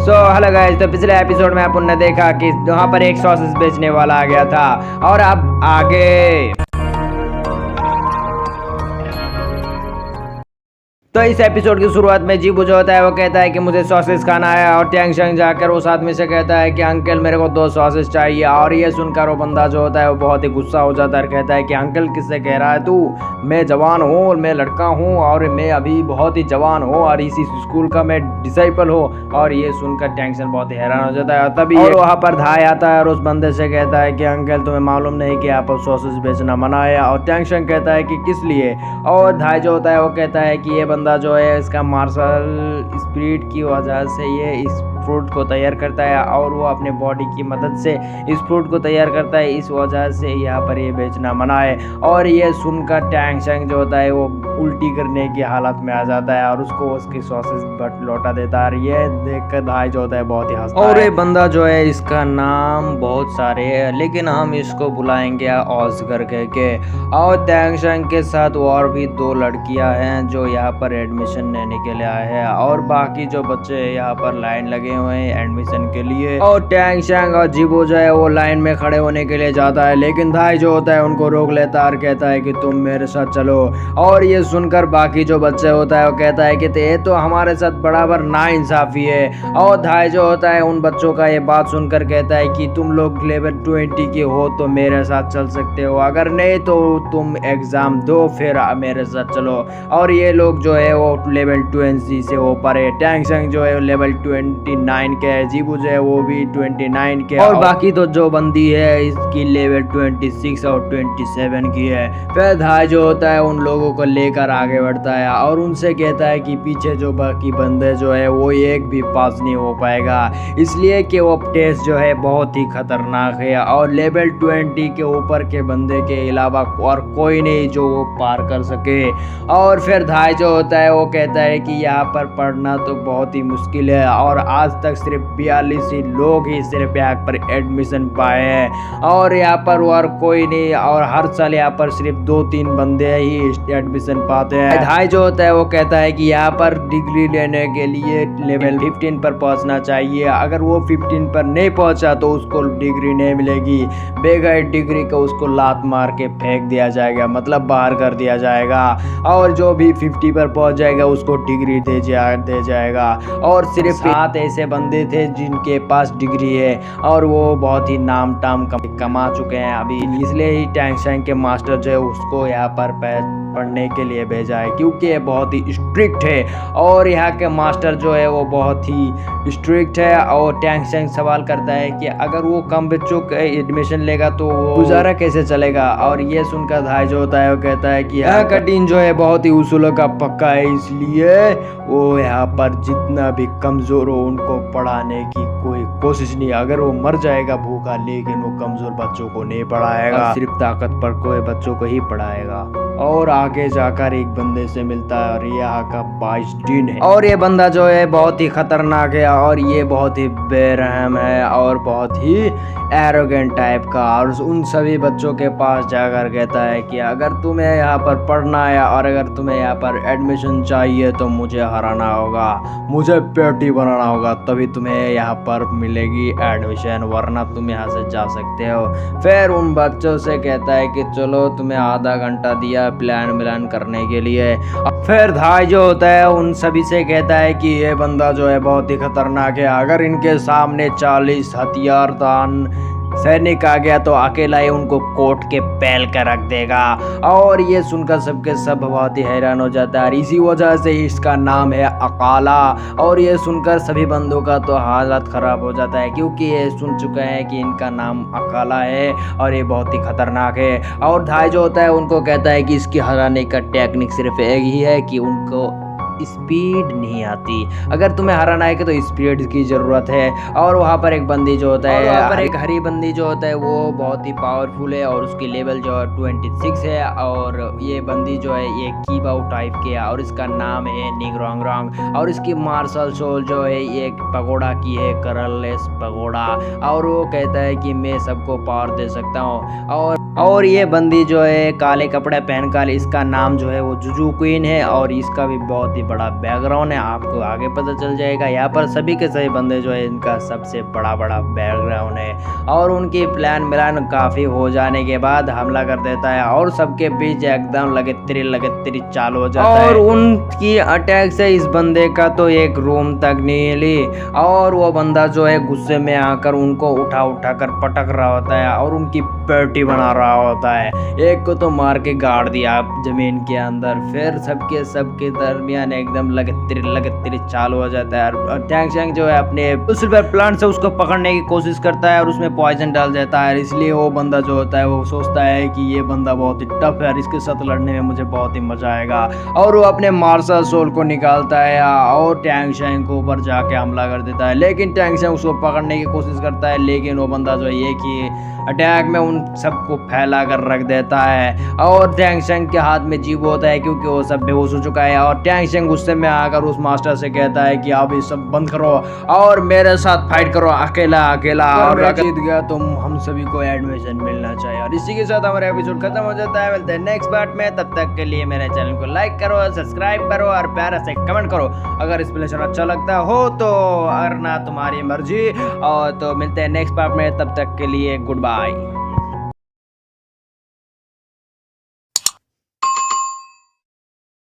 Hello guys, तो पिछले episode में अपन ने देखा कि वहाँ पर एक सॉसेस बेचने वाला आ गया था और अब आगे तो इस एपिसोड की शुरुआत में जीबू जो होता है वो कहता है कि मुझे सॉसेस खाना है और टैंग शैंग जाकर उस आदमी से कहता है कि अंकल मेरे को 2 सॉसेस चाहिए। और ये सुनकर वो बंदा जो होता है वो बहुत ही गुस्सा हो जाता है और कहता है कि अंकल किससे कह रहा है तू, मैं जवान हूँ और मैं लड़का हूँ और मैं अभी बहुत ही जवान हूँ और इसी स्कूल का मैं डिसाइपल हूँ। और ये सुनकर टैंग शैंग बहुत ही हैरान हो जाता है। तभी और वहाँ पर धाय आता है और उस बंदे से कहता है कि अंकल तुम्हें मालूम नहीं कि आप सॉसेस बेचना मना है। और टैंग शैंग कहता है कि किस लिए। और धाय जो होता है वो कहता है कि ये बंदा जो है इसका मार्शल स्पिरिट की वजह से ये इस फ्रूट को तैयार करता है और वो अपने बॉडी की मदद से इस फ्रूट को तैयार करता है, इस वजह से यहाँ पर ये बेचना मना है। और ये सुनकर टैंग शैंग जो होता है वो उल्टी करने की हालत में आ जाता है और उसको उसकी सॉसेस बट लौटा देता है। और ये देखकर धाय जो होता है बहुत ही हंसता है। और ये बंदा जो है इसका नाम बहुत सारे है लेकिन हम इसको बुलाएंगे ऑस्कर के। और टैंग शैंग के साथ और भी 2 लड़कियां हैं जो यहाँ पर एडमिशन लेने के लिए आए हैं और बाकी जो बच्चे यहाँ पर लाइन लगे हुए हैं एडमिशन के लिए। और टैंग शैंग और जीबो जो है वो लाइन में खड़े होने के लिए जाता है लेकिन धाई जो होता है उनको रोक लेता है और कहता है कि तुम मेरे साथ चलो। और ये सुनकर बाकी जो बच्चे होता है वो कहता है कि ये तो हमारे साथ बराबर नाइंसाफी है। और धाई जो होता है उन बच्चों का ये बात सुनकर कहता है कि तुम लोग लेवल 20 के हो तो मेरे साथ चल सकते हो, अगर नहीं तो तुम एग्जाम दो फिर मेरे साथ चलो। और ये लोग जो है वो लेवल 20 से ऊपर है। टैंग शैंग जो है लेवल 29 के है, जीबू जो है वो भी 29 के और बाकी तो जो बंदी है इसकी लेवल 26 और 27 की है। फिर धाय जो होता है उन लोगों को लेकर आगे बढ़ता है और उनसे कहता है कि पीछे जो बाकी बंदे जो है वो एक भी पास नहीं हो पाएगा, इसलिए कि वो टेस्ट जो है बहुत ही खतरनाक है और लेवल 20 के ऊपर के बंदे के अलावा और कोई नहीं जो वो पार कर सके। और फिर धाय जो होता है वो कहता है कि यहाँ पर पढ़ना तो बहुत ही मुश्किल है और आज तक सिर्फ 42 ही लोग ही सिर्फ यहाँ पर एडमिशन पाए हैं और यहाँ पर और कोई नहीं और हर साल यहाँ पर सिर्फ 2-3 बंदे ही एडमिशन पाते हैं। धाय जो होता है वो कहता है कि यहाँ पर डिग्री लेने के लिए लेवल 15 पर पहुँचना चाहिए, अगर वो 15 पर नहीं पहुँचा तो उसको डिग्री नहीं मिलेगी, बगैर डिग्री को उसको लात मार के फेंक दिया जाएगा, मतलब बाहर कर दिया जाएगा। और जो भी 50 पर पहुँच जाएगा उसको डिग्री दे जाएगा। और सिर्फ 7 ऐसे बंदे थे जिनके पास डिग्री है और वो बहुत ही नाम टाम कमा चुके हैं अभी, इसलिए ही टैंग शैंग के मास्टर जो है उसको यहाँ पर पढ़ने के लिए भेजा है क्योंकि ये बहुत ही स्ट्रिक्ट है और यहाँ के मास्टर जो है वो बहुत ही स्ट्रिक्ट है। और टैंग शैंग सवाल करता है कि अगर वो कम बच्चों का एडमिशन लेगा तो वो गुजारा कैसे चलेगा। और ये सुनकर धाय जो होता है वो कहता है कि यहाँ का टीम जो है बहुत ही उसूलों का पक्का है, इसलिए वो यहाँ पर जितना भी कमजोर हो उनको पढ़ाने की कोई कोशिश नहीं, अगर वो मर जाएगा भूखा लेकिन वो कमजोर बच्चों को नहीं पढ़ाएगा, सिर्फ ताकत पर कोई बच्चों को ही पढ़ाएगा। और आगे जाकर एक बंदे से मिलता है और यहाँ का 22 दिन है और ये बंदा जो है बहुत ही खतरनाक है और ये बहुत ही बेरहम है और बहुत ही एरोगेंट टाइप का। और उन सभी बच्चों के पास जाकर कहता है कि अगर तुम्हें यहाँ पर पढ़ना है और अगर तुम्हें यहाँ पर एडमिशन चाहिए तो मुझे हराना होगा, मुझे पेटी बनाना होगा, तभी तुम्हें यहाँ पर मिलेगी एडमिशन, वरना तुम यहाँ से जा सकते हो। फिर उन बच्चों से कहता है कि चलो तुम्हें आधा घंटा दिया प्लान मिलान करने के लिए। फिर धाय जो होता है उन सभी से कहता है कि ये बंदा जो है बहुत ही खतरनाक है, अगर इनके सामने 40 हथियारदान सैनिक आ गया तो अकेला ही उनको कोट के पहल कर रख देगा। और ये सुनकर सबके सब बहुत ही हैरान हो जाता है और इसी वजह से इसका नाम है अकाला। और ये सुनकर सभी बंदों का तो हालत ख़राब हो जाता है क्योंकि ये सुन चुके हैं कि इनका नाम अकाला है और ये बहुत ही खतरनाक है। और धाय जो होता है उनको कहता है कि इसकी हराने का टेक्निक सिर्फ एक ही है कि उनको स्पीड नहीं आती, अगर तुम्हें हराना है कि तो स्पीड की ज़रूरत है। और वहाँ पर एक बंदी जो होता है, वहाँ पर एक हरी बंदी जो होता है वो बहुत ही पावरफुल है और उसकी लेवल जो है 26 है और ये बंदी जो है ये कीबाउ टाइप के है और इसका नाम है निंगरोंग और इसकी मार्शल सोल जो है ये पगोड़ा की है, करलेस पगोड़ा। और वो कहता है कि मैं सबको पावर दे सकता हूँ। और ये बंदी जो है काले कपड़े पहनकर, इसका नाम जो है वो जुजू क्वीन है और इसका भी बहुत ही बड़ा बैकग्राउंड है, आपको आगे पता चल जाएगा। यहाँ पर सभी के सभी बंदे जो है इनका सबसे बड़ा बैकग्राउंड है और उनकी प्लान मिलान काफ़ी हो जाने के बाद हमला कर देता है और सबके बीच एकदम लगेत्री चालू हो जाता है और उनकी अटैक से इस बंदे का तो एक रूम तक नहीं ली और वो बंदा जो है गुस्से में आकर उनको उठा कर पटक रहा होता है और उनकी पेटी बना रहा होता है। एक को तो मार के गाड़ दिया जमीन के अंदर, फिर सबके दरमियान एकदम लगेत्री चालू हो जाता है और टैंग शैंग जो है अपने सुपर प्लांट से उसको पकड़ने की कोशिश करता है और उसमें पॉइजन डाल देता है। इसलिए वो बंदा जो होता है वो सोचता है कि ये बंदा बहुत ही टफ है और इसके साथ लड़ने में मुझे बहुत ही मजा आएगा और वो अपने मार्शल सोल को निकालता है और टैंग शैंग को ऊपर जाके हमला कर देता है। लेकिन टैंग शैंग उसको पकड़ने की कोशिश करता है, लेकिन वो बंदा जो है एक ही अटैक में उन सबको फैला कर रख देता है और टैंग शैंग के हाथ में जीव होता है क्योंकि वो सब बेहोश हो चुका है। और टैंग शैंग गुस्से में आकर उस मास्टर से कहता है कि आप ये सब बंद करो और मेरे साथ फाइट करो अकेला और अगर जीत गया तो हम सभी को एडमिशन मिलना चाहिए। और इसी के साथ हमारा एपिसोड खत्म हो जाता है। मिलते हैं नेक्स्ट पार्ट में, तब तक के लिए मेरे चैनल को लाइक करो, सब्सक्राइब करो और प्यारा से कमेंट करो अगर एक्सप्लेनेशन अच्छा लगता हो तो, अगर ना तुम्हारी मर्जी। और तो मिलते हैं नेक्स्ट पार्ट में, तब तक के लिए गुड बाय।